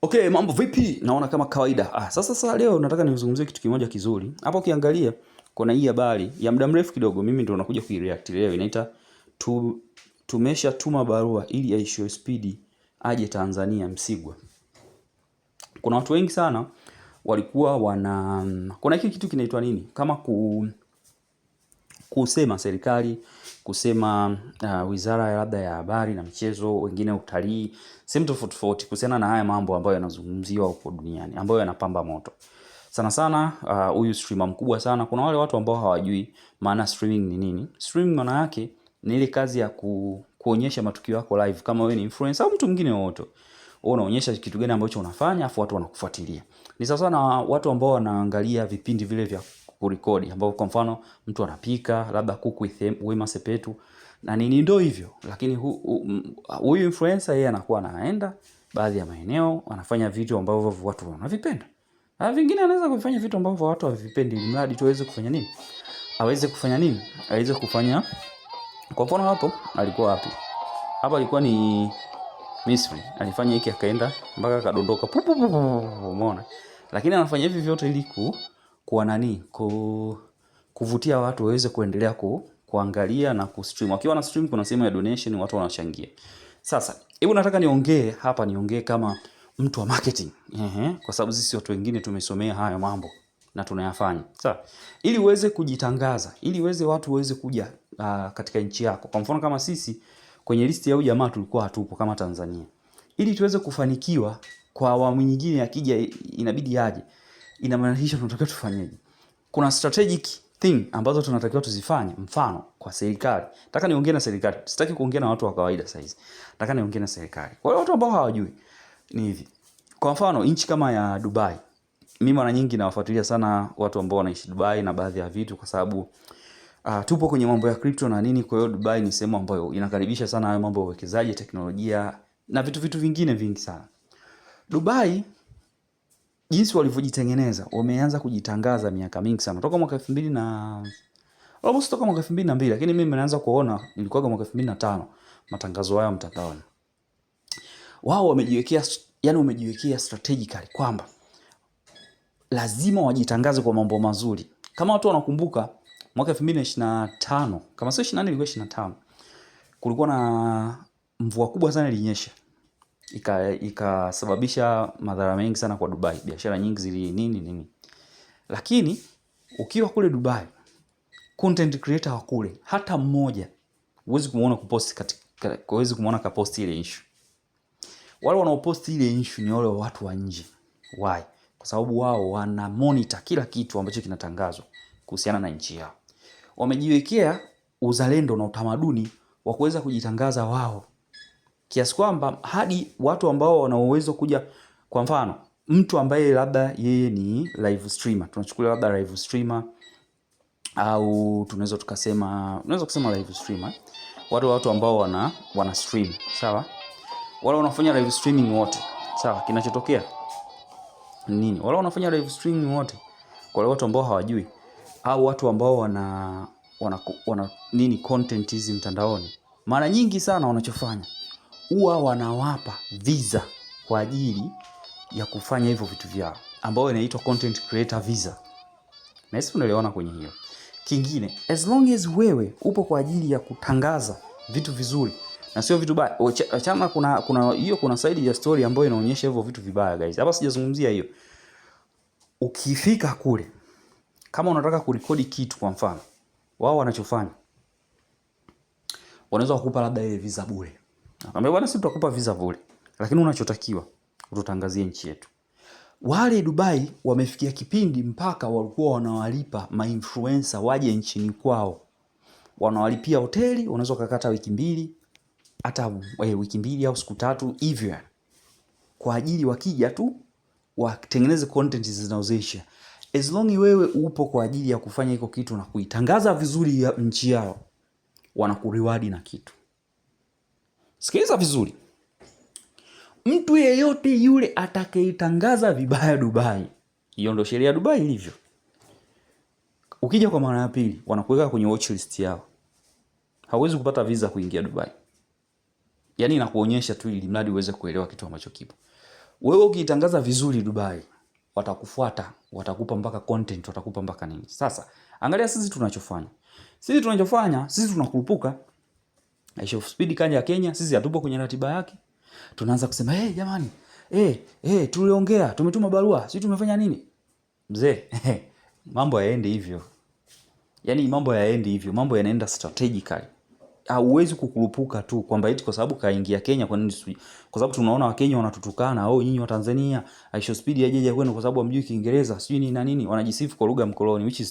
Okay, mambo vipi? Naona kama kawaida. Sasa leo nataka nizungumzie kitu kimoja kizuri. Hapo ukiangalia kuna hii habari ya muda mrefu kidogo, mimi ndio nakuja kuireact leo. Inaita tumeshatuma barua ili aishiwe spidi aje Tanzania Msigwa. Kuna watu wengi sana walikuwa kuna hiki kitu kinaitwa nini? Kama kusema serikali, kusema wizara ya labda ya habari na michezo, wengine utalii, sehemu tofauti kuhusiana na haya mambo ambayo yanazungumziwa huko duniani, ambayo yanapamba moto. Sana sana huyu streamer mkubwa sana, kuna wale watu ambao hawajui maana streaming ni nini. Streaming maana yake ni ile kazi ya kuonyesha matukio yako live kama wewe ni influencer au mtu mwingine wote. Wewe unaonyesha kitu gani ambacho unafanya afu watu wanakufuatilia. Ni sawa na watu ambao wanaangalia vipindi vile vya kurekodi ambao kwa mfano mtu anapika labda Cook with Wema Sepetu na nini, ndio hivyo. Lakini huyu influencer yeye anakuwa anaenda baadhi ya maeneo anafanya vitu ambavyo watu wanavipenda. Vingine anaweza kufanya vitu ambavyo watu havipendi ili mradi tu aweze kufanya nini? Aweze kufanya nini? Aweze kufanya. Kwa mfano hapo alikuwa wapi? Hapa alikuwa ni Misri. Alifanya hiki akaenda mpaka akadondoka. Umeona? Lakini anafanya hivi vyote ili kuwa nani? Kuvutia watu waweze kuendelea kuangalia na kustream. Wakiwa na stream kuna sehemu ya donation, watu wanachangia. Sasa, hebu nataka niongee kama mtu wa marketing. Kwa sababu sisi watu wengine tumesomea haya mambo na tunayafanya. Sawa? Ili uweze kujitangaza, ili watu waweze kuja katika nchi yako. Kwa mfano kama sisi kwenye listi ya huyu jamaa tulikuwa hatupo kama Tanzania. Ili tuweze kufanikiwa kwa awamu nyingine akija inabidi aje. Inamaanisha tunatakiwa tufanyeje? Kuna strategic thing ambazo tunatakiwa tuzifanye. Mfano kwa serikali. Nataka niongee na serikali. Sitaki kuongea na watu wa kawaida sasa hizi. Nataka niongee na serikali. Kwa hiyo watu ambao hawajui ni hivi. Kwa mfano nchi kama ya Dubai. Mimi mara nyingi nawafuatilia sana watu ambao wanaishi Dubai na baadhi ya vitu kwa sababu tupo kwenye mambo ya crypto na nini. Kwa hiyo Dubai ni sehemu ambayo inakaribisha sana hayo mambo ya uwekezaji, teknolojia na vitu vingine vingi sana. Dubai jinsi walivyojitengeneza, wameanza kujitangaza miaka mingi sana. Toka mwaka 2000 na almost toka mwaka 2002, lakini mimi nimeanza kuona ilikuwa mwaka 2005 matangazo haya mtandaoni. Wao wamejiwekea strategically kwamba lazima wajitangaze kwa mambo mazuri. Kama watu wanakumbuka mwaka 2025, kama sio 24 ilikuwa 25. Kulikuwa na mvua kubwa sana ilinyesha. Ikasababisha madhara mengi sana kwa Dubai. Biashara nyingi zili nini. Lakini ukiwa kule Dubai, content creator wa kule hata mmoja huwezi kumuona huwezi kumuona kapost ile issue. Wale wanaopost ile issue ni wale watu wa nje. Why? Kwa sababu wao wana monitor kila kitu ambacho kinatangazwa kuhusiana na nchi yao. Wamejiwekea uzalendo na utamaduni wa kuweza kujitangaza wao. Kiasi kwamba hadi watu ambao wana uwezo kuja, kwa mfano mtu ambaye labda yeye ni live streamer, tunachukulia labda live streamer au tunaweza kusema live streamer, watu ambao wana stream, sawa? Wale wanafanya live streaming wote, sawa? Kinachotokea nini? Wale wanafanya live streaming wote, kwa watu ambao hawajui au watu ambao wana nini content hizi mtandaoni, mara nyingi sana wanachofanya huwa wanawapa visa kwa ajili ya kufanya hivyo vitu vyao, ambao inaitwa content creator visa. Na sisi tunaelewana kwenye hiyo. Kingine, as long as wewe upo kwa ajili ya kutangaza vitu vizuri na sio vitu baya. Chama kuna side ya story ambayo inaonyesha hivyo vitu vibaya guys. Hapa sijazungumzia hiyo. Ukifika kule, kama unataka kurekodi kitu kwa mfano, wao wanachofanya, wanaweza kukupa labda ile visa bure. Nakwambia bwana, sisi tutakupa visa bure, lakini unachotakiwa ututangazie nchi yetu. Wale Dubai wamefikia kipindi mpaka walikuwa wanawalipa ma-influencer waje nchini kwao. Wanawalipia hoteli, unaweza kukata wiki 2, hata wiki 2 au siku 3 hivyo. Kwa ajili wakija tu watengeneze content zinazoisha. As long wewe upo kwa ajili ya kufanya hiko kitu na kuitangaza vizuri ya nchi yao, wanakuriwadi na kitu. Sikiliza vizuri. Mtu yeyote yule atakayetangaza vibaya Dubai, hiyo ndio sheria ya Dubai ilivyo. Ukija kwa mara ya pili, wanakuweka kwenye watch list yao. Hauwezi kupata visa kuingia Dubai. Yaani inakuonyesha tu ili mradi uweze kuelewa kitu ambacho kipo. Wewe ukitangaza vizuri Dubai, watakufuata, watakupa mpaka content, watakupa mpaka nini. Sasa angalia sisi tunachofanya. Sisi tunakurupuka. Aisha Speed kaja Kenya, sisi hatupo kwenye ratiba yake. Tunaanza kusema, jamani, tuliongea, tumetuma barua, sisi tumefanya nini?" Mzee, mambo hayaendi hivyo. Yaani mambo hayaendi hivyo, mambo yanaenda strategically. Hauwezi kukurupuka tu kwamba eti kwa sababu kaingia Kenya, kwa nini? Kwa sababu tunaona Wakenya wanatutukana, nyinyi wa Tanzania, Aisha Speed hajaje kwenu kwa sababu hamjui Kiingereza, sijui nini na nini, wanajisifu kwa lugha mkoloni, which is